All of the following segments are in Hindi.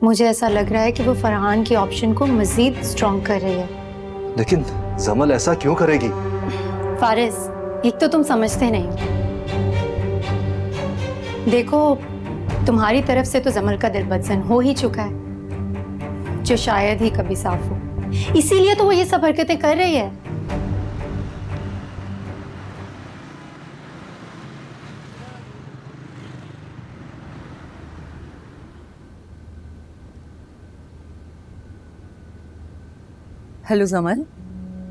मुझे ऐसा लग रहा है कि वो फरहान की ऑप्शन को मजीद स्ट्रॉन्ग कर रही है। लेकिन जमल ऐसा क्यों करेगी? फारिस, एक तो तुम समझते नहीं। देखो, तुम्हारी तरफ से तो जमल का दिल बदजन हो ही चुका है, जो शायद ही कभी साफ हो। इसीलिए तो वो ये सब हरकतें कर रही है। हेलो जमल,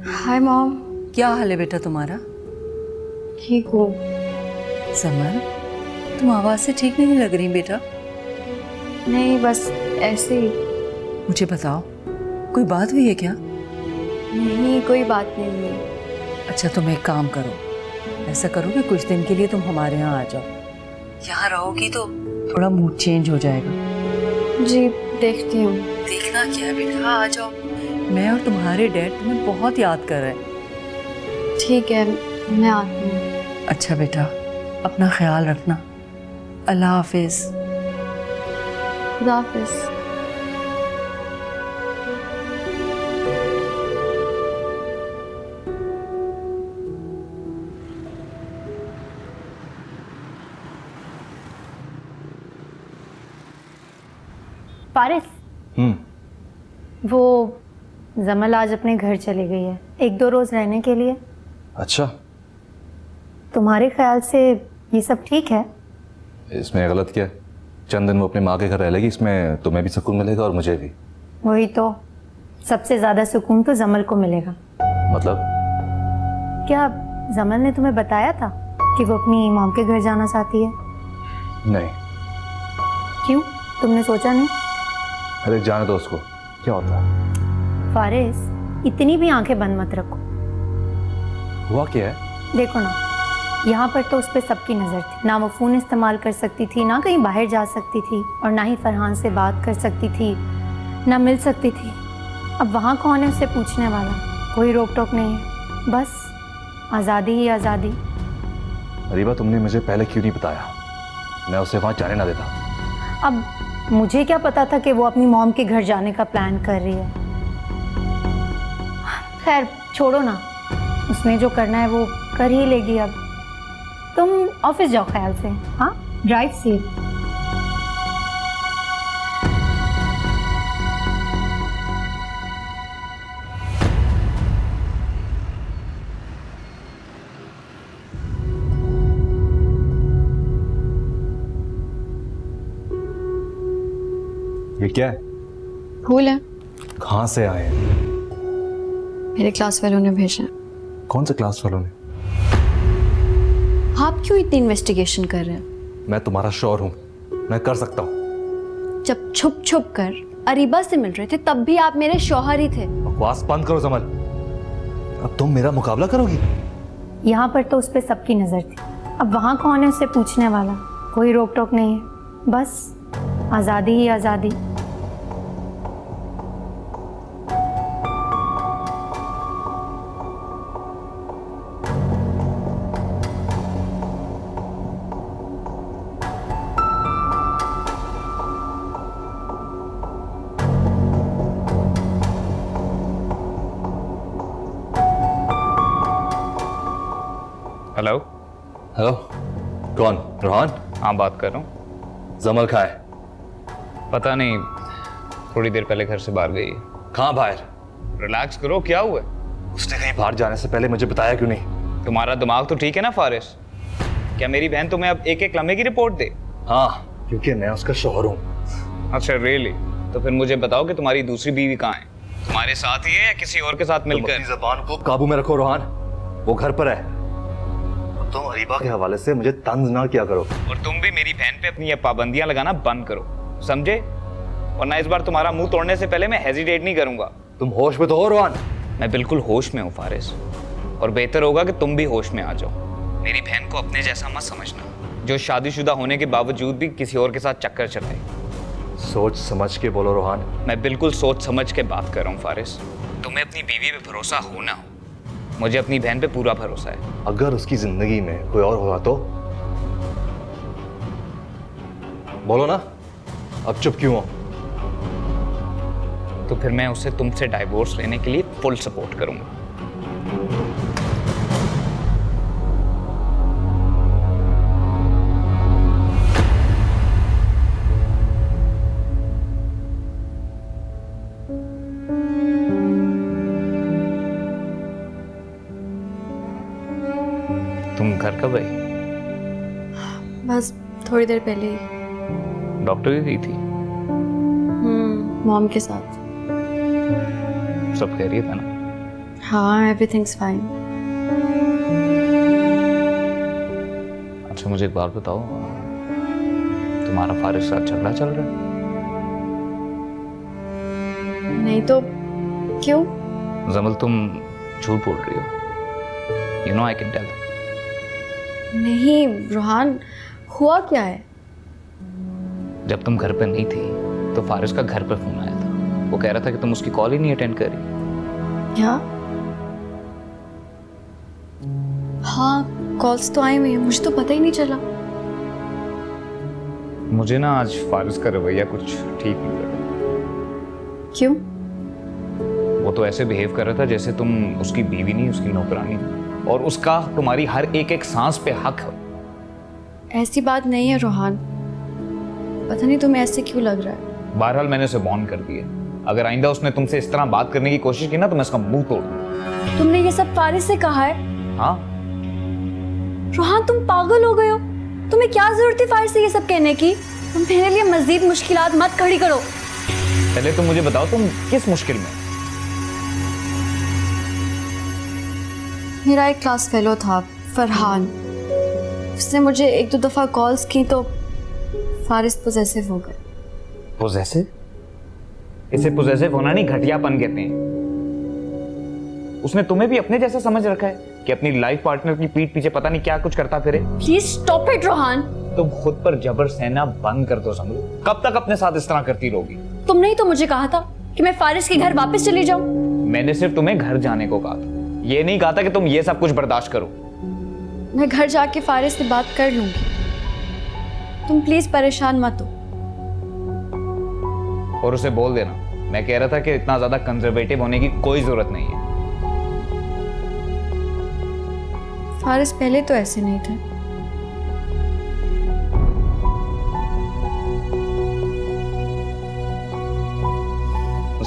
हाय मॉम। क्या हाल है बेटा तुम्हारा? ठीक हो? जमल, तुम आवाज से ठीक नहीं लग रही बेटा। नहीं, बस ऐसे ही। मुझे बताओ, कोई बात हुई है क्या? नहीं, कोई बात नहीं हुई। अच्छा, तुम एक काम करो, ऐसा करो कि कुछ दिन के लिए तुम हमारे यहाँ आ जाओ। यहाँ रहोगी तो थोड़ा मूड चेंज हो जाएगा। जी, देखती हूँ। देखना क्या है बेटा, आ जाओ। मैं और तुम्हारे डैड तुम्हें बहुत याद कर रहे हैं। ठीक है, मैं आती हूँ। अच्छा बेटा, अपना ख्याल रखना। अल्लाह हाफिज। खुदा हाफिज। फारिस, वो जमल आज अपने घर चली गई है 1-2 रोज रहने के लिए। अच्छा, तुम्हारे ख्याल से ये सब ठीक है? इसमें गलत क्या है? चंद दिन वो अपनी माँ के घर रह लेगी, इसमें तुम्हें भी सुकून मिलेगा और मुझे भी। वही तो, सबसे ज्यादा सुकून तो जमल को मिलेगा। मतलब? क्या जमल ने तुम्हें बताया था कि वो अपनी मॉम के घर जाना चाहती है? नहीं। क्यों, तुमने सोचा नहीं? अरे जाने दो उसको, क्या होता है? फारिस, इतनी भी आंखें बंद मत रखो। हुआ क्या है? देखो ना, यहाँ पर तो उस पर सबकी नज़र थी। ना वो फ़ोन इस्तेमाल कर सकती थी, ना कहीं बाहर जा सकती थी, और ना ही फरहान से बात कर सकती थी, ना मिल सकती थी। अब वहाँ कौन है उसे पूछने वाला? कोई रोक टोक नहीं है, बस आज़ादी ही आज़ादी। अरीबा, तुमने मुझे पहले क्यों नहीं बताया? मैं उसे वहाँ जाने ना देता। अब मुझे क्या पता था कि वो अपनी मॉम के घर जाने का प्लान कर रही है। खैर छोड़ो ना, उसने जो करना है वो कर ही लेगी। अब तुम ऑफिस जाओ ख्याल से। हाँ, ड्राइव सेफ। ये क्या है? फूल है, कहाँ से आए हैं? मेरे क्लास वालों ने भेजा। कौन से क्लास वालों ने? आप क्यों इतनी इन्वेस्टिगेशन कर रहे हैं? मैं तुम्हारा शौहर हूँ, मैं कर सकता हूँ। जब छुप छुप कर अरीबा से मिल रहे थे तब भी आप मेरे शौहर ही थे। बकवास बंद करो जमल, अब तुम मेरा मुकाबला करोगी? यहाँ पर तो उस पर सबकी नज़र थी। अब वहाँ कौन है उसे पूछने वाला? कोई रोक टोक नहीं है, बस आज़ादी ही आज़ादी। हेलो। हेलो, कौन? रोहान? हाँ, बात कर रहा हूँ। जमल कहाँ है? पता नहीं, थोड़ी देर पहले घर से बाहर गई है। कहाँ बाहर? रिलैक्स करो, क्या हुआ है? उसने कहीं बाहर जाने से पहले मुझे बताया क्यों नहीं? तुम्हारा दिमाग तो ठीक है ना फारिस? क्या मेरी बहन तुम्हें अब एक एक लम्हे की रिपोर्ट दे? हाँ, क्योंकि मैं उसका शौहर हूँ। अच्छा रियली? तो फिर मुझे बताओ कि तुम्हारी दूसरी बीवी कहाँ है? तुम्हारे साथ ही है या किसी और के साथ तुम मिलकर? अपनी ज़बान को काबू में रखो रोहान, वो घर पर है। तुम अरीबा के हवाले से मुझे तंज ना किया करो। और तुम भी मेरी बहन पे अपनी ये पाबंदियां लगाना बंद करो, समझे? वरना इस बार तुम्हारा मुंह तोड़ने से पहले मैं हेजिटेट नहीं करूंगा। तुम होश में तो हो रोहान? मैं बिल्कुल होश में हूँ फारिस, और बेहतर होगा कि तुम भी होश में आ जाओ। मेरी बहन को अपने जैसा मत समझना, जो शादीशुदा होने के बावजूद भी किसी और के साथ चक्कर चलाए। सोच समझ के बोलो रोहान। मैं बिल्कुल सोच समझ के बात कर रहा हूँ फारिस। तुम्हें अपनी बीवी पे भरोसा हो ना हो, मुझे अपनी बहन पे पूरा भरोसा है। अगर उसकी जिंदगी में कोई और होगा तो? बोलो ना, अब चुप क्यों हो? तो फिर मैं उसे तुमसे डाइवोर्स लेने के लिए फुल सपोर्ट करूंगा। तुम घर कब आई? बस थोड़ी देर पहले ही। डॉक्टर की गई थी? मॉम के साथ। सब खैरियत है ना? हाँ, एवरीथिंग्स फाइन। अच्छा मुझे एक बात बताओ, तुम्हारा फारिस के साथ झगड़ा चल रहा है? नहीं तो क्यों? जमल तुम झूठ बोल रही हो। You know I can tell. नहीं रोहान, हुआ क्या है? जब तुम घर पे नहीं थी तो फारिस का घर पे फोन आया था। वो कह रहा था कि तुम उसकी कॉल ही नहीं अटेंड करी। क्या? हाँ, कॉल्स तो आई हुई हैं, मुझे तो पता ही नहीं चला। मुझे ना आज फारिस का रवैया कुछ ठीक नहीं लगा। क्यों? वो तो ऐसे बिहेव कर रहा था जैसे तुम उसकी बीवी नहीं, उसकी नौकरानी हो, और उसका तुम्हारी हर एक एक सांस पे हक है। ऐसी बात नहीं है रोहान, पता नहीं तुम्हें ऐसे क्यों लग रहा है। बहरहाल मैंने उसे बॉर्न कर दिया। अगर आइंदा उसने तुमसे इस तरह बात करने की कोशिश की ना तो मैं उसका मुंह तोड़ दूंगा। तुमने ये सब फारिस से कहा है? हाँ। रोहान तुम पागल हो गए हो। तुम्हें क्या जरूरत थी फारिस से ये सब कहने की? तुम मेरे लिए मजीद मुश्किलात मत खड़ी करो। पहले तुम मुझे बताओ तुम किस मुश्किल में? मेरा एक क्लास फेलो था फरहान, उसने मुझे एक दो दफ़ा कॉल्स की तो फारिस पोजेसिव हो गए। पोजेसिव? इसे पोजेसिव होना नहीं, घटियापन कहते हैं। उसने तुम्हें भी अपने जैसा समझ रखा है कि अपनी लाइफ पार्टनर की पीठ पीछे पता नहीं क्या कुछ करता फिरे। Please stop it Rohan. तुम खुद पर जबर सहना बंद कर दो समझो। कब तक अपने साथ इस तरह करती रहोगी? तुमने ही तो मुझे कहा था कि मैं फारिस के घर वापस चली जाऊं। मैंने सिर्फ तुम्हें घर जाने को कहा था, ये नहीं कहा था कि तुम ये सब कुछ बर्दाश्त करो। मैं घर जाके फारिस से बात कर लूंगी, तुम प्लीज परेशान मत हो। और उसे बोल देना मैं कह रहा था कि इतना ज्यादा कंजर्वेटिव होने की कोई जरूरत नहीं है। फारिस पहले तो ऐसे नहीं थे।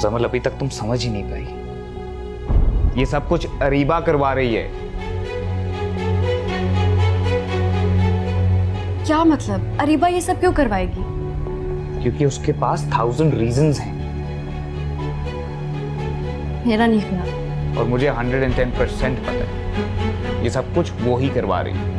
जमल अभी तक तुम समझ ही नहीं पाई। ये सब कुछ अरीबा करवा रही है। क्या मतलब? अरीबा ये सब क्यों करवाएगी? क्योंकि उसके पास 1000 रीजंस हैं। मेरा नहीं ख्याल। और मुझे 110% पता है ये सब कुछ वो ही करवा रही है।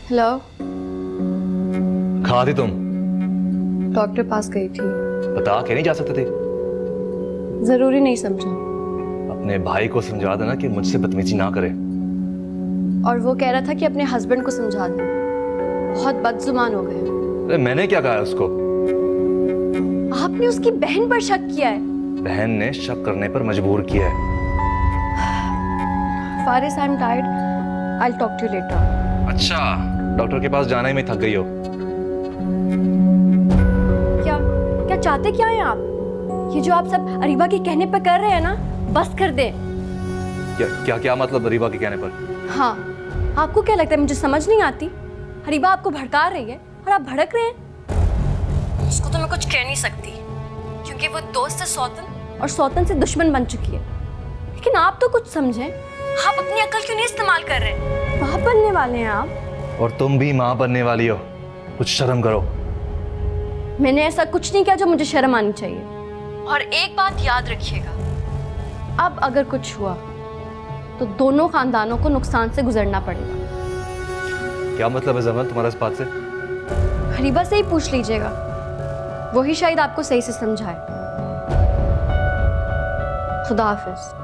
हेलो, कहाँ थी तुम? डॉक्टर पास गई थी। बता के नहीं जा सकते थे? जरूरी नहीं समझा। अपने भाई को समझा देना कि मुझसे बदतमीजी ना करे। और वो कह रहा था कि अपने हस्बैंड को समझा दे। बहुत बदजुबान हो गए। अरे मैंने क्या कहा है उसको? आपने उसकी बहन पर शक किया है। बहन ने शक करने पर मजबूर किया है। Faris, I am tired, I will talk to you later. अच्छा, डॉक्टर के पास जाने में थक गई हो? क्या क्या चाहते क्या हैं आप? ये जो आप सब अरीबा के कहने पर कर रहे हैं ना, बस कर दे। क्या क्या क्या मतलब अरीबा के कहने पर? हाँ, आपको क्या लगता है मुझे समझ नहीं आती? अरीबा आपको भड़का रही है और आप भड़क रहे हैं। उसको तो मैं कुछ कह नहीं सकती क्योंकि वो दोस्त है सौतन, और सौतन से दुश्मन बन चुकी है। लेकिन आप तो कुछ समझें, आप अपनी अकल क्यों नहीं इस्तेमाल कर रहे? माँ बनने वाले हैं आप। और तुम भी माँ बनने वाली हो, कुछ शर्म करो। मैंने ऐसा कुछ नहीं किया जो मुझे शर्म आनी चाहिए। और एक बात याद रखिएगा, अब अगर कुछ हुआ तो दोनों खानदानों को नुकसान से गुजरना पड़ेगा। क्या मतलब है जमल तुम्हारा इस बात से? हरीबा से ही पूछ लीजिएगा, वही शायद आपको सही से समझाए। खुदा हाफिज।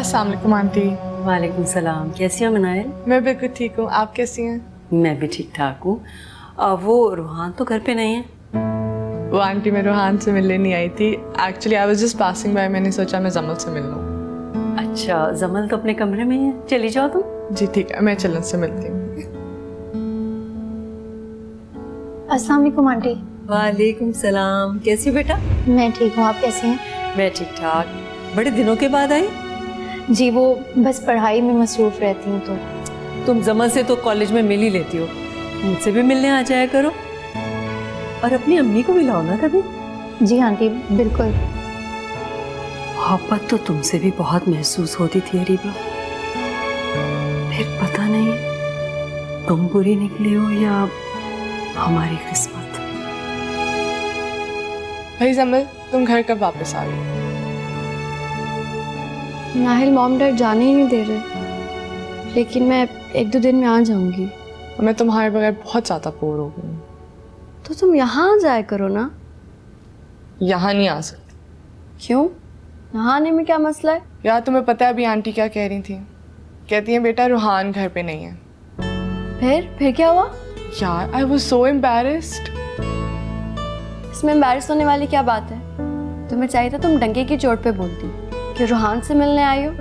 अस्सलाम वालेकुम आंटी। वालेकुम सलाम। कैसी हो मनायल? मैं बिल्कुल ठीक हूँ, आप कैसी हैं? मैं भी ठीक ठाक हूँ। वो रूहान तो घर पे नहीं है? वो आंटी मैं रूहान से मिलने नहीं आई थी। Actually I was just passing by, मैंने सोचा मैं जमल से मिल लूँ। अच्छा, जमल तो अपने कमरे में ही है, चली जाओ तुम। जी ठीक है, मैं चलन से मिलती हूँ। अस्सलाम वालेकुम आंटी। वालेकुम सलाम। कैसी हो बेटा? मैं ठीक हूँ, आप कैसी हैं? मैं ठीक ठाक। बड़े दिनों के बाद आई? जी वो बस पढ़ाई में मसरूफ़ रहती हूँ तो। तुम जमल से तो कॉलेज में मिल ही लेती हो, मुझसे भी मिलने आ जाया करो। और अपनी अम्मी को भी लाओ ना कभी। जी आंटी बिल्कुल। मोहब्बत तो तुमसे भी बहुत महसूस होती थी अरीबा, फिर पता नहीं तुम बुरी निकली हो या हमारी किस्मत। भाई जमल, तुम घर कब वापस आ गई? नाहिल मॉम डैड जाने ही नहीं दे रहे, लेकिन मैं 1-2 दिन में आ जाऊंगी। मैं तुम्हारे बगैर बहुत ज़्यादा बोर हो गई हूँ। तो तुम यहाँ आ जाया करो ना। यहाँ नहीं आ सकती। क्यों? यहाँ आने में क्या मसला है? यार तुम्हें पता है अभी आंटी क्या कह रही थी? कहती हैं बेटा रूहान घर पे नहीं है। फिर क्या हुआ? यार आई वाज सो एम्बैरेस्ड। इसमें एम्बैरेस होने वाली क्या बात है? तुम्हें चाहिए था तुम डंके की चोट पे बोलती कि रूहान से मिलने आई हो।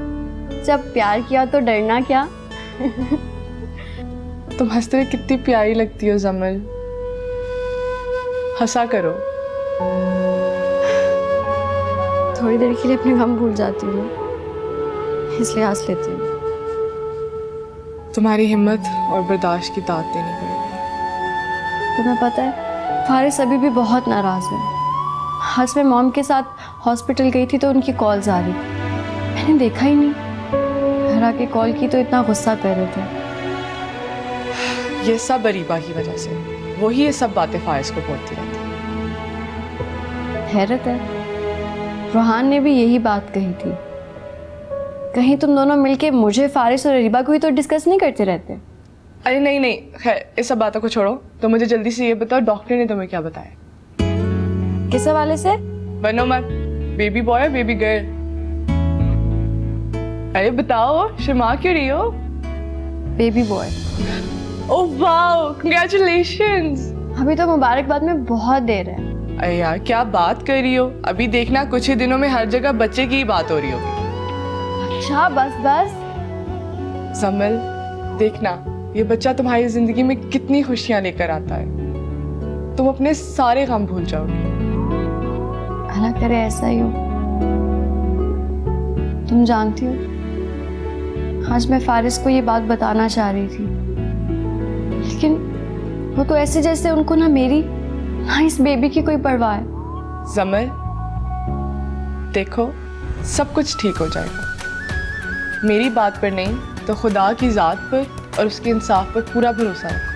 जब प्यार किया तो डरना क्या? तुम हंसते हुए कितनी प्यारी लगती हो जमल। हंसा करो। थोड़ी देर के लिए अपने गम भूल जाती हूँ, इसलिए हंस लेती हूँ। तुम्हारी हिम्मत और बर्दाश्त की दाद देनी पड़ेगी। तुम्हें पता है फारिस अभी भी बहुत नाराज़ है। आज मैं मॉम के साथ हॉस्पिटल गई थी तो उनकी कॉल्स आ रही थी, मैंने देखा ही नहीं। घर आके कॉल की तो इतना गुस्सा कर रहे थे। ये सब अरीबा की वजह से, वही ये सब बातें फारिस को बोलती रहती। हैरत है, रूहान ने भी यही बात कही थी। कहीं तुम दोनों मिलके मुझे, फारिस और अरीबा को ही तो डिस्कस नहीं करते रहते? अरे नहीं नहीं, खैर इस सब बातों को छोड़ो। तो मुझे जल्दी से ये बताओ, डॉक्टर ने तुम्हें क्या बताया? किस हवाले से? बनो मत, बेबी बॉय और बेबी गर्ल? अरे बताओ, शर्मा क्यों रही हो? Baby boy. Oh wow, congratulations. अभी तो मुबारकबाद में बहुत देर है। अरे यार क्या बात कर रही हो? अभी देखना कुछ ही दिनों में हर जगह बच्चे की ही बात हो रही होगी। अच्छा बस बस। जमल देखना, ये बच्चा तुम्हारी जिंदगी में कितनी खुशियां लेकर आता है। तुम अपने सारे गम भूल जाओगे। अल्लाह करे ऐसा ही हो। तुम जानती हो, आज मैं फारिस को ये बात बताना चाह रही थी, लेकिन वो तो ऐसे जैसे उनको ना मेरी ना इस बेबी की कोई परवाह है। जमल देखो, सब कुछ ठीक हो जाएगा। मेरी बात पर नहीं तो खुदा की ज़ात पर और उसके इंसाफ पर पूरा भरोसा रखो।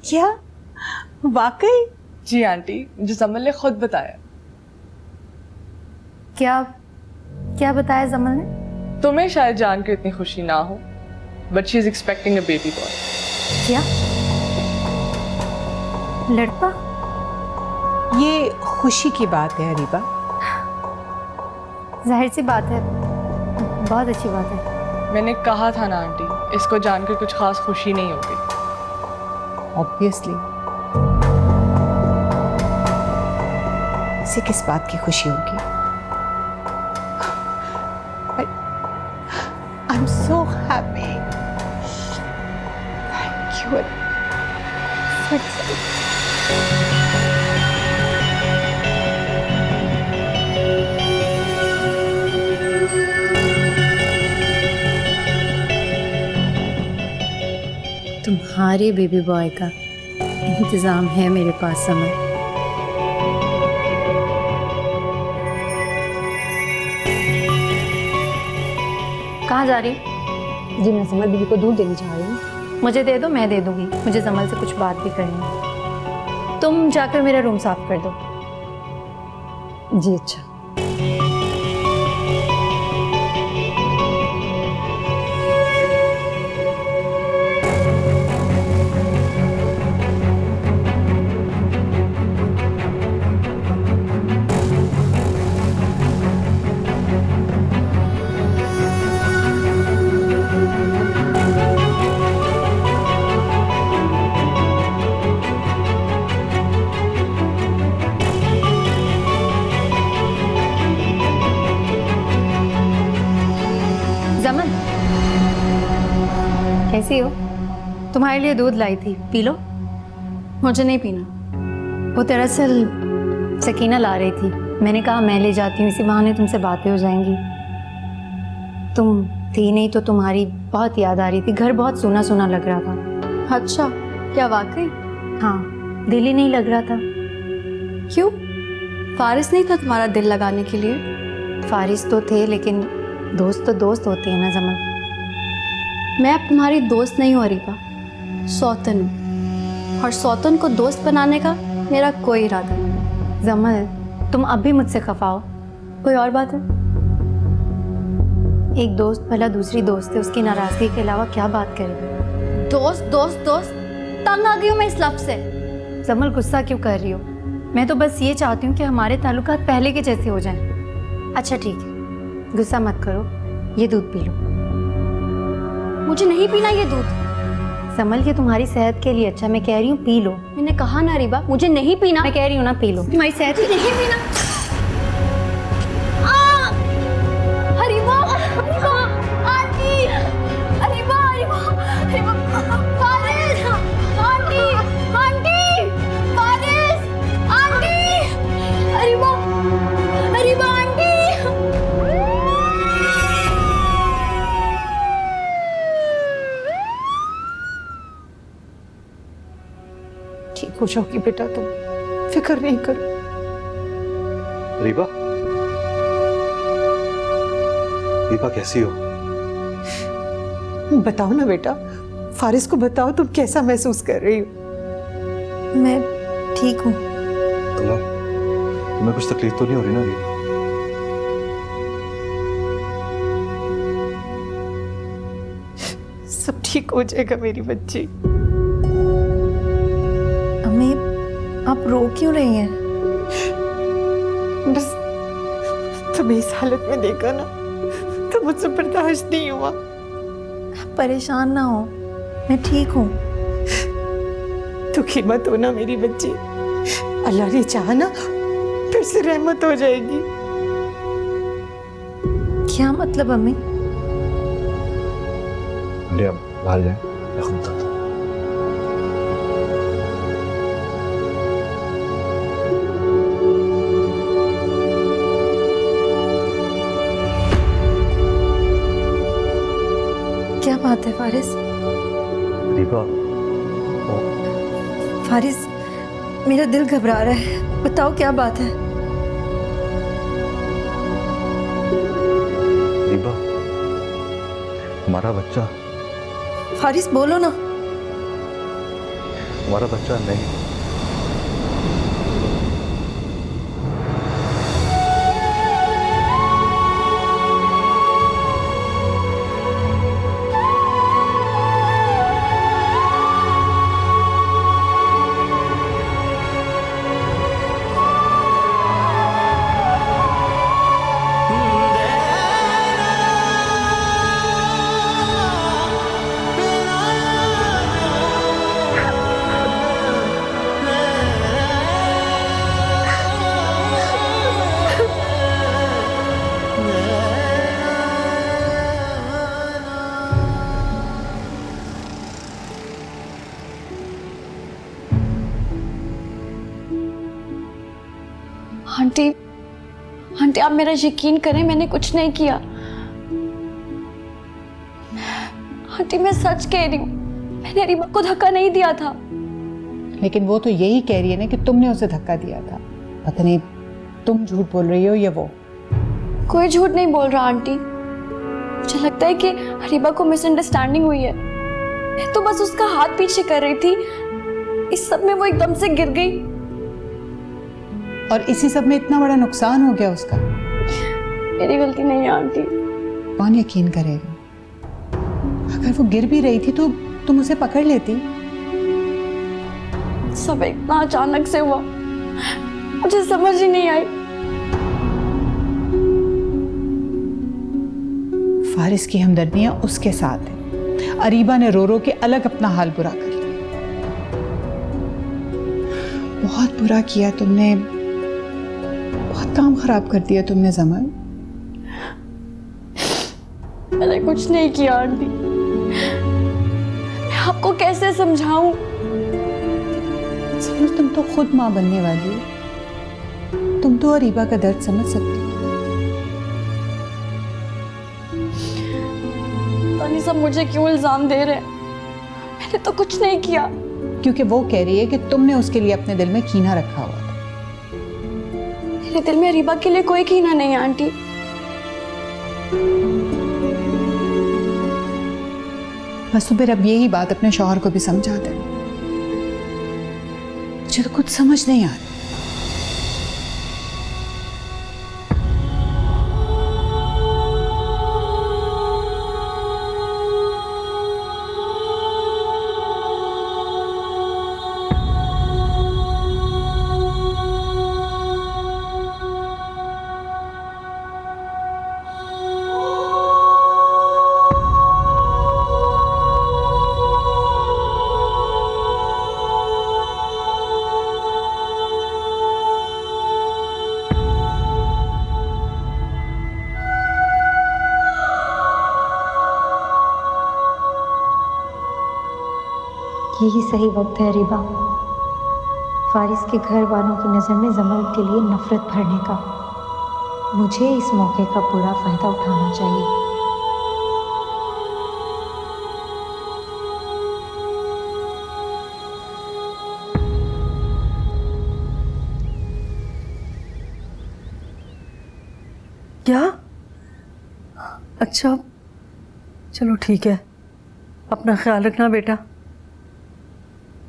क्या वाकई? जी आंटी, मुझे जमल ने खुद बताया। क्या क्या बताया जमल ने? तुम्हें शायद जानकर इतनी खुशी ना हो, but she is expecting a baby boy. क्या लड़का? ये खुशी की बात है अरीबा। जाहिर सी बात है, बहुत अच्छी बात है। मैंने कहा था ना आंटी, इसको जानकर कुछ खास खुशी नहीं होगी। ऑब्वियसली इसे किस बात की खुशी होगी? I am so happy. Thank you. तुम्हारे बेबी बॉय का इंतज़ाम है मेरे पास समझ। कहाँ जा रही? जी मैं समर बीबी को दूध देने जा रही हूँ। मुझे दे दो, मैं दे दूंगी। मुझे जमल से कुछ बात भी करनी है। तुम जाकर मेरा रूम साफ कर दो। जी अच्छा। कैसी हो? तुम्हारे लिए दूध लाई थी, पी लो। मुझे नहीं पीना। वो दरअसल सकीना ला रही थी, मैंने कहा मैं ले जाती हूँ, इसी बहाने तुमसे बातें हो जाएंगी। तुम थी नहीं तो तुम्हारी बहुत याद आ रही थी, घर बहुत सूना सूना लग रहा था। अच्छा, क्या वाकई? हाँ, दिल ही नहीं लग रहा था। क्यों? फारिस नहीं था तुम्हारा दिल लगाने के लिए? फारिस तो थे, लेकिन दोस्त तो दोस्त होते हैं ना जमल। मैं अब तुम्हारी दोस्त नहीं हूँ अरीबा, सौतन हूँ, और सौतन को दोस्त बनाने का मेरा कोई इरादा नहीं। जमल, तुम अब भी मुझसे खफा हो। कोई और बात है? एक दोस्त भला दूसरी दोस्त है, उसकी नाराजगी के अलावा क्या बात करें? दोस्त दोस्त दोस्त, तंग आ गई हूँ मैं इस लफ्ज़ से। जमल, गुस्सा क्यों कर रही हो? मैं तो बस ये चाहती हूँ कि हमारे ताल्लुकात पहले के जैसे हो जाएं। अच्छा ठीक है, गुस्सा मत करो, ये दूध पी लो। मुझे नहीं पीना ये दूध। जमल, ये तुम्हारी सेहत के लिए अच्छा, मैं कह रही हूँ पी लो। मैंने कहा ना अरीबा, मुझे नहीं पीना। मैं कह रही हूँ ना पी लो, तुम्हारी सेहत के लिए। नहीं पीना। Areeba, Areeba, aunty, Areeba, Areeba, Areeba, Faris, aunty, aunty, Faris, aunty, Areeba, Areeba, aunty. ठीक हो जाओगी बेटा, तुम फिक्र नहीं करो। रीबा, रीबा कैसी हो? बताओ ना बेटा, फारिस को बताओ तुम कैसा महसूस कर रही हो। मैं ठीक हूँ। तुम्हें कुछ तकलीफ तो नहीं हो रही ना रीबा? सब ठीक हो जाएगा मेरी बच्ची। अम्मी, आप रो क्यों रही हैं? बस तुम्हें इस हालत में देखा ना तो मुझसे बर्दाश्त नहीं हुआ। परेशान ना हो, मैं ठीक हूँ। दुखी मत हो ना मेरी बच्ची, अल्लाह ने चाहा ना फिर से रहमत हो जाएगी। क्या मतलब अम्मी? अब बाहर जाए, मैं खुद बताता हूँ। क्या बात है फारिस? रीबा, फारिस, मेरा दिल घबरा रहा है, बताओ क्या बात है? रीबा, हमारा बच्चा, फारिस बोलो ना। हमारा बच्चा नहीं। आंटी, आंटी आप मेरा यकीन करें, मैंने कुछ नहीं किया। आंटी मैं सच कह रही हूँ, मैंने अरीबा को धक्का नहीं दिया था। लेकिन वो तो यही कह रही है ना कि तुमने उसे धक्का दिया था। पता नहीं तुम झूठ बोल रही हो या वो। कोई झूठ नहीं बोल रहा आंटी, मुझे लगता है कि अरीबा को मिसअंडरस्टैंडिंग हुई है। मैं तो बस उसका हाथ पीछे कर रही थी, इस सब में वो एकदम से गिर गई। और इसी सब में इतना बड़ा नुकसान हो गया उसका। मेरी गलती नहीं है आंटी। कौन यकीन करेगा? अगर वो गिर भी रही थी तो तुम उसे पकड़ लेती। सब इतना अचानक से हुआ, मुझे समझ ही नहीं आई। फारिस की हमदर्दियां उसके साथ है। अरीबा ने रो रो के अलग अपना हाल बुरा कर लिया। बहुत बुरा किया तुमने, बहुत काम खराब कर दिया तुमने जमल। मैंने कुछ नहीं किया आंटी, आपको कैसे समझाऊं? समझ, तुम तो खुद माँ बनने वाली हो, तुम तो अरीबा का दर्द समझ सकती हो। तानी साहब मुझे क्यों इल्जाम दे रहे हैं? मैंने तो कुछ नहीं किया। क्योंकि वो कह रही है कि तुमने उसके लिए अपने दिल में कीना रखा हुआ था। मेरे दिल में अरीबा के लिए कोई कीना नहीं है आंटी। बस तो फिर अब यही बात अपने शौहर को भी समझा दे। मुझे तो कुछ समझ नहीं आ रहा। यही सही वक्त है अरीबा, फारिस के घर वालों की नज़र में जमल के लिए नफरत भरने का। मुझे इस मौके का पूरा फायदा उठाना चाहिए। क्या? अच्छा, चलो ठीक है, अपना ख्याल रखना बेटा।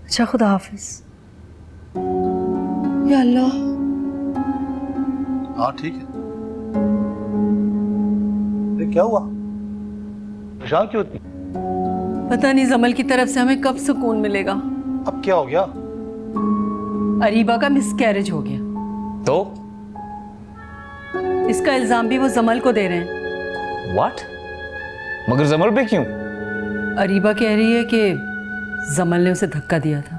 अच्छा, खुदा हाफिज। या अल्लाह। हाँ ठीक है। अरे क्या हुआ, परेशान क्यों होती? पता नहीं जमल की तरफ से हमें कब सुकून मिलेगा। अब क्या हो गया? अरीबा का मिसकैरेज हो गया, तो इसका इल्जाम भी वो जमल को दे रहे हैं। व्हाट? मगर जमल पे क्यों? अरीबा कह रही है कि जमल ने उसे धक्का दिया था।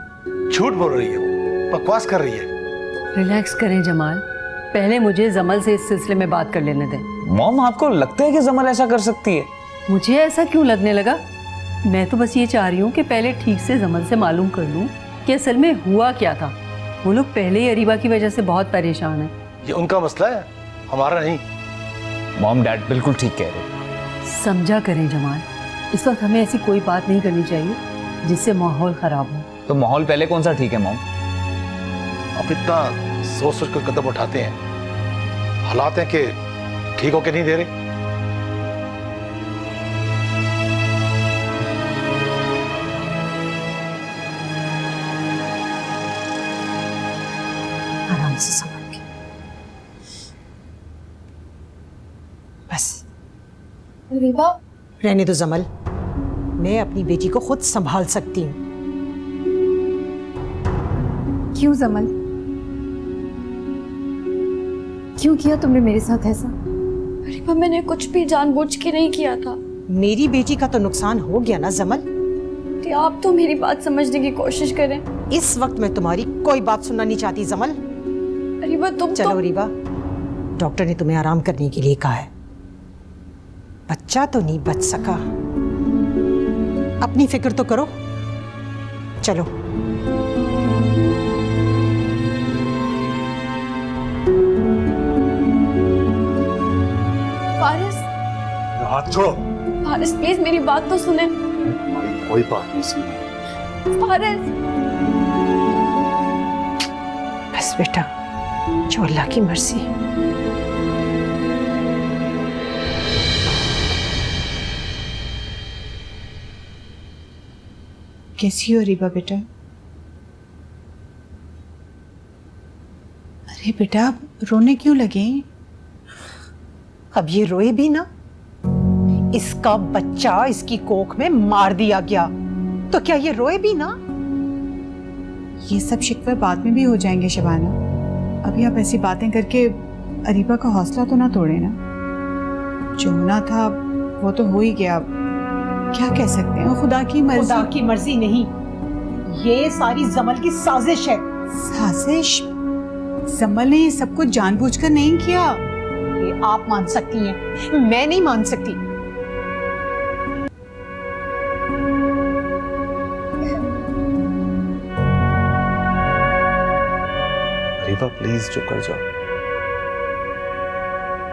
झूठ बोल रही है वो, बकवास कर रही है। रिलैक्स करें जमाल, पहले मुझे जमल से इस सिलसिले में बात कर लेने दें। मॉम, आपको लगता है कि जमल ऐसा कर सकती है? मुझे ऐसा क्यों लगने लगा? मैं तो बस ये चाह रही हूँ कि पहले ठीक से जमल से मालूम कर लूँ कि असल में हुआ क्या था। वो लोग पहले ही अरीबा की वजह से बहुत परेशान हैं। ये उनका मसला है, हमारा नहीं। मॉम, डैड बिल्कुल ठीक कह रहे हैं। समझा करें जमाल, इस वक्त हमें ऐसी कोई बात नहीं करनी चाहिए जिससे माहौल खराब हो। तो माहौल पहले कौन सा ठीक है मॉम? आप इतना सोच सोच कर कदम उठाते हैं, हालात हैं कि ठीक होके नहीं दे रहे। आराम से संभल के, बस। अरीबा, रहने दो जमल, मैं अपनी बेटी को खुद संभाल सकती हूँ। क्यों जमल, क्यों किया तुमने मेरे साथ ऐसा? अरीबा मैंने कुछ भी जानबूझ के नहीं किया था। मेरी बेटी का तो नुकसान हो गया ना जमल। कि आप तो मेरी बात समझने की कोशिश करें। इस वक्त मैं तुम्हारी कोई बात सुनना नहीं चाहती जमल। अरीबा तुम चलो तो... रीबा, डॉक्टर ने तुम्हें आराम करने के लिए कहा है। बच्चा तो नहीं बच सका, अपनी फिक्र तो करो। चलो। फारिस, हाथ छोड़ो। फारिस प्लीज मेरी बात तो सुने। कोई बात नहीं सुनी। फारिस, बस बेटा, जो अल्लाह की मर्जी। कैसी हो रीबा बेटा? अरे बेटा, अब रोने क्यों लगे? अब ये रोए भी ना, इसका बच्चा इसकी कोख में मार दिया गया, तो क्या ये रोए भी ना? ये सब शिकवे बाद में भी हो जाएंगे शबाना। अभी आप ऐसी बातें करके अरीबा का हौसला तो ना तोड़े ना। जो होना था वो तो हो ही गया, क्या कह सकते हैं, खुदा की मर्जी। खुदा की मर्जी नहीं, ये सारी जमल की साजिश है। साजिश? जमल ने ये सब कुछ जानबूझकर नहीं किया। ये आप मान सकती हैं, मैं नहीं मान सकती। अरीबा प्लीज चुप कर जाओ।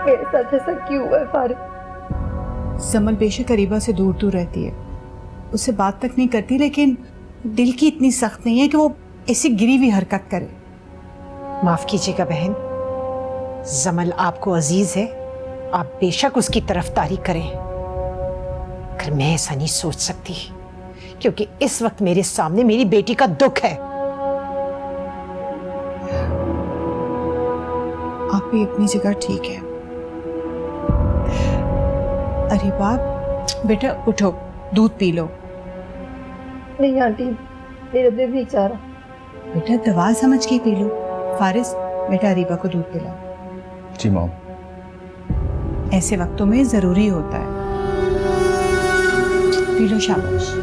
मेरे साथ ऐसा क्यों हुआ है फारिस? जमल बेशक अरीबा से दूर दूर रहती है, उससे बात तक नहीं करती, लेकिन दिल की इतनी सख्त नहीं है कि वो ऐसी गिरी हुई हरकत करे। माफ कीजिएगा बहन, जमल आपको अजीज है, आप बेशक उसकी तरफदारी करें, मगर मैं ऐसा नहीं सोच सकती क्योंकि इस वक्त मेरे सामने मेरी बेटी का दुख है। आप भी अपनी जगह ठीक है। अरीबा बेटा उठो, दूध पी लो। नहीं आंटी, मेरा दिल नहीं चाह रहा। बेटा दवा समझ के पी लो। फारिस बेटा अरीबा को दूध पिलाओ। जी मॉम। ऐसे वक्तों में जरूरी होता है। पी लो, शाबाश।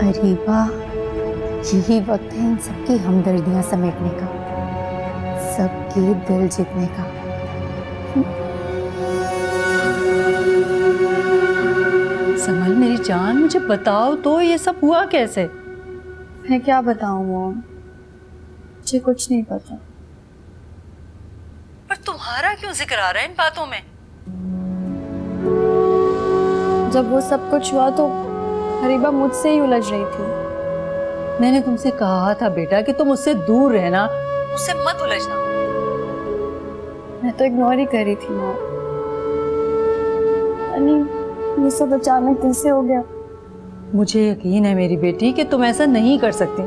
अरीबा, यही वक्त है इन सबकी हमदर्दियां समेटने का, सबके दिल जीतने का। समल मेरी जान, मुझे बताओ तो ये सब हुआ कैसे? मैं क्या बताऊं मॉम, मुझे कुछ नहीं पता। पर तुम्हारा क्यों जिक्र आ रहा है इन बातों में? जब वो सब कुछ हुआ तो हरीबा मुझसे ही उलझ रही थी। मैंने तुमसे कहा था बेटा कि तुम उससे दूर रहना, उससे मत उलझना। मैं तो इग्नोर ही कर रही थी माँ। ये सब अचानक कैसे हो गया? मुझे यकीन है मेरी बेटी कि तुम ऐसा नहीं कर सकती।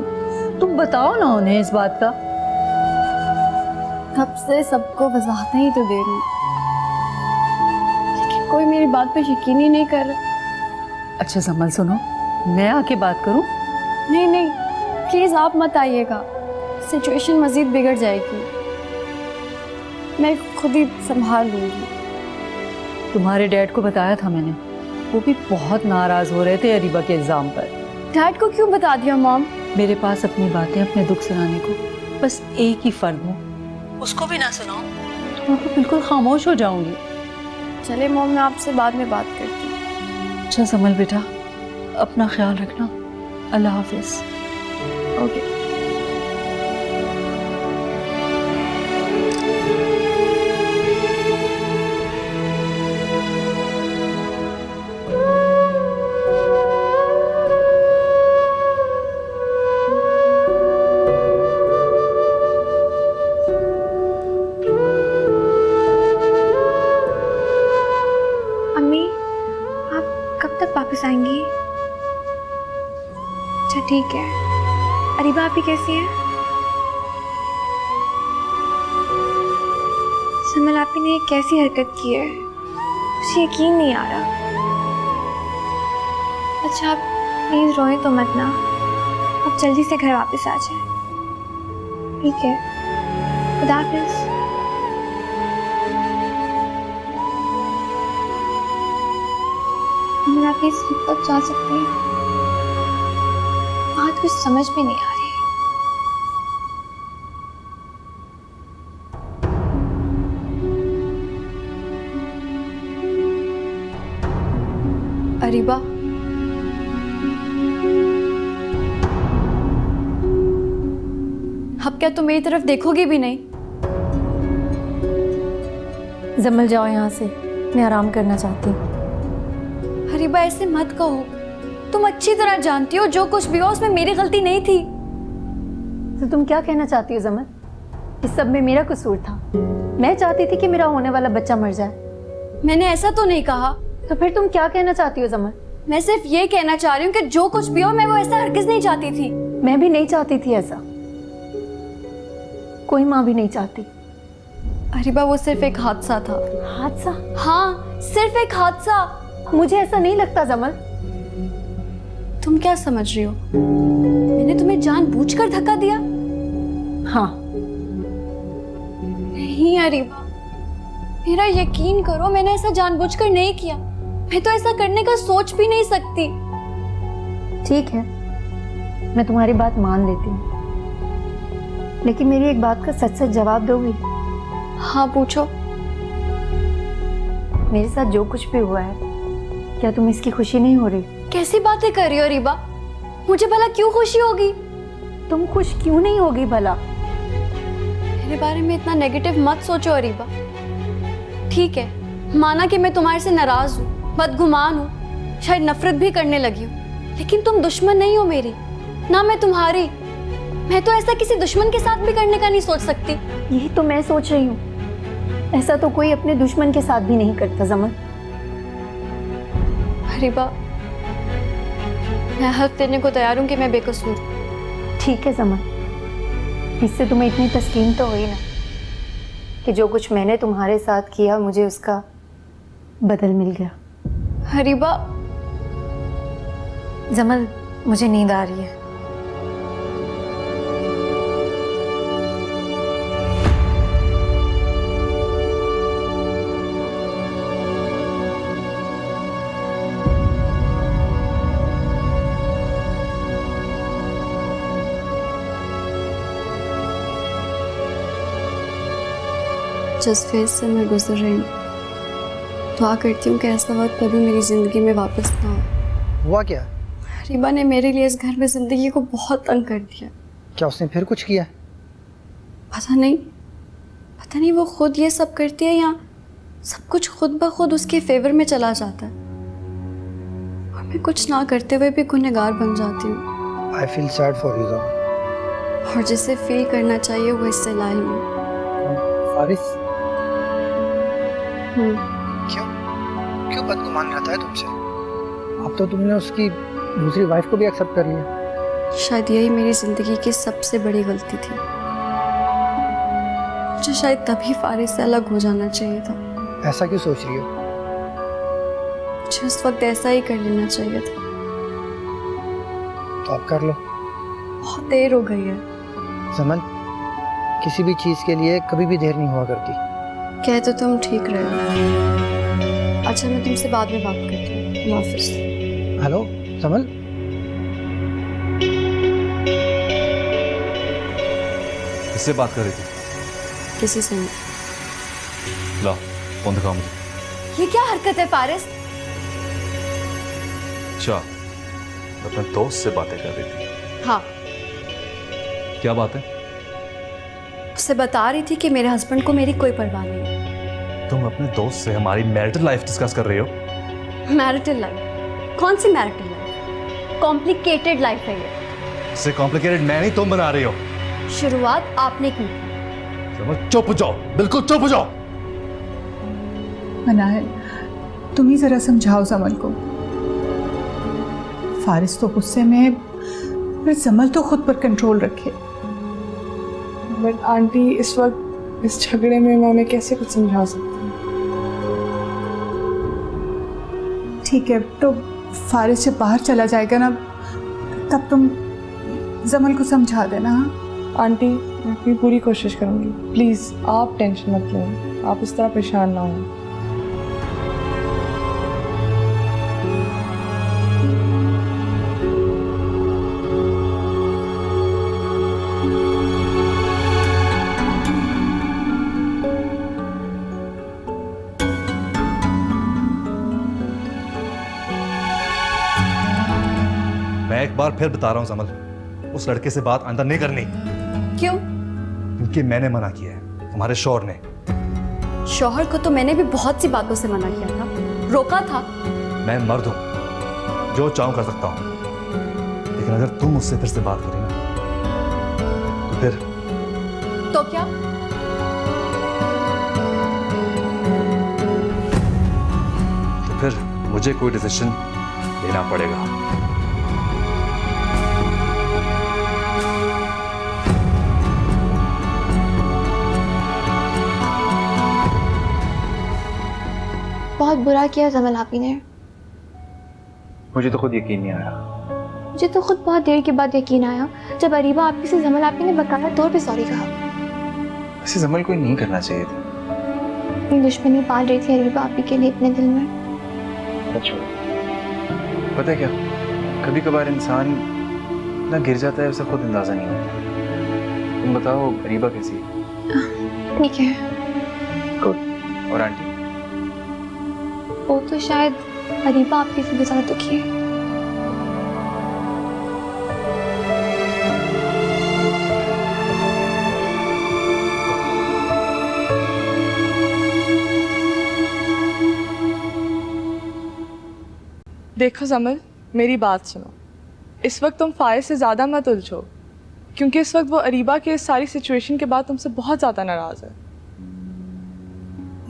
तुम बताओ ना उन्हें इस बात का। कब से सबको वजाहतें ही तो दे रही, लेकिन कोई मेरी बात पे यकीन ही नहीं कर रहा। अच्छा समल सुनो, मैं आके बात करूं? नहीं नहीं, प्लीज आप मत आइएगा, सिचुएशन मजीद बिगड़ जाएगी। मैं खुद ही संभाल लूंगी। तुम्हारे डैड को बताया था मैंने, वो भी बहुत नाराज हो रहे थे अरीबा के इल्जाम पर। डैड को क्यों बता दिया मॉम? मेरे पास अपनी बातें, अपने दुख सुनाने को बस एक ही फर्द हूँ, उसको भी ना सुनाओ तो मैं तो बिल्कुल खामोश हो जाऊंगी। चले मॉम, मैं आपसे बाद में बात करती हूँ। अच्छा समल बेटा, अपना ख्याल रखना। अल्लाह हाफिज। ओके। अम्मी, आप कब तक वापस आएंगी? अच्छा ठीक है। अरीबा आपकी कैसी है? समल आपी ने कैसी हरकत की है, मुझे यकीन नहीं आ रहा। अच्छा आप प्लीज रोएं तो मत ना, आप जल्दी से घर वापस आ जाएं। ठीक है, खुदा हाफिज। आप इस हद तक जा सकती हैं? बात कुछ समझ में नहीं आ रही। अरीबा, अब क्या तुम मेरी तरफ देखोगी भी नहीं? जमल जाओ यहाँ से, मैं आराम करना चाहती हूँ। हरीबा ऐसे मत कहो, तुम अच्छी तरह जानती हो जो कुछ भी हो उसमें मेरी गलती नहीं थी। तो तुम क्या कहना चाहती हो जमल? इस सब में मेरा कसूर था? मैं चाहती थी कि मेरा होने वाला बच्चा मर जाए। मैंने ऐसा तो नहीं कहा। तो फिर तुम क्या कहना चाहती हो जमल? मैं सिर्फ ये कहना चाह रही हूँ कि जो कुछ भी हो मैं वो ऐसा हरगिज़ नहीं चाहती थी। मैं भी नहीं चाहती थी ऐसा, कोई माँ भी नहीं चाहती। हरीबा वो सिर्फ एक हादसा था। हादसा? हाँ, सिर्फ एक हादसा। मुझे ऐसा नहीं लगता जमल। तुम क्या समझ रही हो? मैंने तुम्हें जानबूझकर धक्का दिया? हाँ। नहीं अरीबा, मेरा यकीन करो, मैंने ऐसा जानबूझकर नहीं किया। मैं तो ऐसा करने का सोच भी नहीं सकती। ठीक है, मैं तुम्हारी बात मान लेती हूँ, लेकिन मेरी एक बात का सच सच जवाब दोगी? हाँ पूछो। मेरे साथ जो कुछ भी हुआ है, क्या तुम्हें इसकी खुशी नहीं हो रही? कैसी बातें कर रही हो रीबा? मुझे भला क्यों खुशी होगी? तुम खुश क्यों नहीं होगी भला? मेरे बारे में इतना नेगेटिव मत सोचो अरीबा। ठीक है, माना कि मैं तुम्हारे से नाराज हूँ, बदगुमान हूँ, शायद नफरत भी करने लगी हूँ, लेकिन तुम दुश्मन नहीं हो मेरी, ना मैं तुम्हारी। मैं तो ऐसा किसी दुश्मन के साथ भी करने का नहीं सोच सकती। यही तो मैं सोच रही हूँ। ऐसा तो कोई अपने दुश्मन के साथ भी नहीं करता जमल। अरीबा, मैं हक देने को तैयार हूँ कि मैं बेकसूर हूँ। ठीक है जमल, इससे तुम्हें इतनी तस्कीन तो हुई ना कि जो कुछ मैंने तुम्हारे साथ किया मुझे उसका बदल मिल गया। अरीबा, जमल मुझे नींद आ रही है। जिस फेज से मैं गुजर रही हूँ, दुआ करती हूँ कि ऐसा वक्त कभी मेरी जिंदगी में वापस ना हो। हुआ क्या? रीबा ने मेरे लिए इस घर में जिंदगी को बहुत तंग कर दिया। क्या उसने फिर कुछ किया? पता नहीं वो खुद ये सब करती है या सब कुछ खुद ब खुद उसके फेवर में चला जाता है और मैं कुछ ना करते हुए भी गुनहगार बन जाती हूँ। I feel sad for you. और जिसे फील करना चाहिए वो इससे लाही हूँ। फारिस, क्यों बदगुमान रहता है तुमसे? अब तो तुमने उसकी दूसरी वाइफ को भी एक्सेप्ट कर लिया। शायद यही मेरी जिंदगी की सबसे बड़ी गलती थी। मुझे शायद तभी फारिस से अलग हो जाना चाहिए था। ऐसा क्यों सोच रही हो? मुझे उस वक्त ऐसा ही कर लेना चाहिए था। तो अब कर लो। बहुत देर हो गई है। जमन, किसी भी चीज के लिए कभी भी देर नहीं हुआ करती। कह तो तुम ठीक रहे हो। अच्छा, मैं तुमसे बाद में बात करती हूँ। अल्लाह हाफिज़। हेलो जमल, किससे बात कर रही थी? किसी से नहीं। ला फोन दिखाओ मुझे। ये क्या हरकत है फारिस? अच्छा, अपने दोस्त से बातें कर रही थी। हाँ, क्या बात है? उससे बता रही थी कि मेरे हस्बैंड को मेरी कोई परवाह नहीं है। तुम अपने दोस्त से हमारी मैरिटल लाइफ डिस्कस कर रही हो? Marital life? कौन सी मैरिटल लाइफ? कॉम्प्लिकेटेड लाइफ है ये। इससे कॉम्प्लिकेटेड मैं नहीं, तुम बना रही हो। शुरुआत आपने की थी। चुप जाओ, बिल्कुल चुप हो जाओ। मनाहिल, तुम ही जरा समझाओ जमल को। फारिस तो गुस्से में, पर जमल तो खुद पर कंट्रोल रखे। बट आंटी, इस वक्त इस झगड़े में मैं उन्हें कैसे कुछ समझा सकती हूँ? ठीक है, तो फारिस जब बाहर चला जाएगा ना, तब तुम जमल को समझा देना। हाँ आंटी, मैं अपनी पूरी कोशिश करूँगी। प्लीज़ आप टेंशन मत लें, आप इस तरह परेशान ना हों। मैं एक बार फिर बता रहा हूं जमल, उस लड़के से बात अंदर नहीं करनी। क्यों? क्योंकि मैंने मना किया है, तुम्हारे शौहर ने। शौहर को तो मैंने भी बहुत सी बातों से मना किया था, रोका था। मैं मर्द हूं, जो चाहूं कर सकता हूं, लेकिन अगर तुम मुझसे फिर से बात करी ना, तो फिर तो क्या? तो फिर मुझे कोई डिसीजन लेना पड़ेगा। बहुत बुरा किया जमल आपी ने। मुझे तो खुद यकीन नहीं आया। मुझे तो खुद बहुत देर के बाद यकीन आया जब अरीबा आपी से जमल आपी ने बकाया तौर पे सॉरी कहा। ऐसे जमल को नहीं करना चाहिए था। अपनी दुश्मनी पाल रही थी अरीबा आपी के लिए अपने दिल में। अच्छा, पता है क्या, कभी कभार इंसान ना गिर जाता है, उसे खुद अंदाजा नहीं होता। तुम बताओ, अरीबा कैसी है? ठीक है, और आंटी? वो तो शायद अरीबा आपके से भी ज़्यादा दुखी है। देखो जमल, मेरी बात सुनो। इस वक्त तुम फायज से ज़्यादा मत उलझो, क्योंकि इस वक्त वो अरीबा के इस सारी सिचुएशन के बाद तुमसे बहुत ज़्यादा नाराज़ है।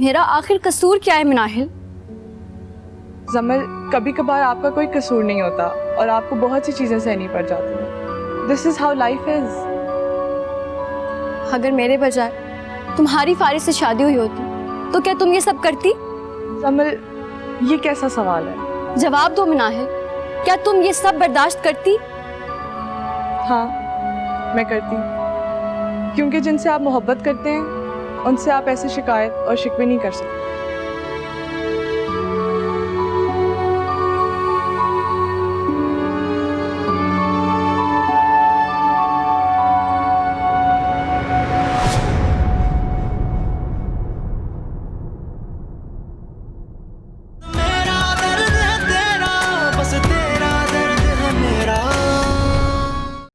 मेरा आखिर कसूर क्या है मिनाहिल? जमल, कभी कभार आपका कोई कसूर नहीं होता और आपको बहुत सी चीज़ें सहनी पड़ जाती हैं। This is how life is. अगर मेरे बजाय तुम्हारी फारिस से शादी हुई होती तो क्या तुम ये सब करती? जमल, ये कैसा सवाल है? जवाब दो मिनाहिल, क्या तुम ये सब बर्दाश्त करती? हाँ, मैं करती, क्योंकि जिनसे आप मोहब्बत करते हैं उनसे आप ऐसे शिकायत और शिकवे नहीं कर सकते।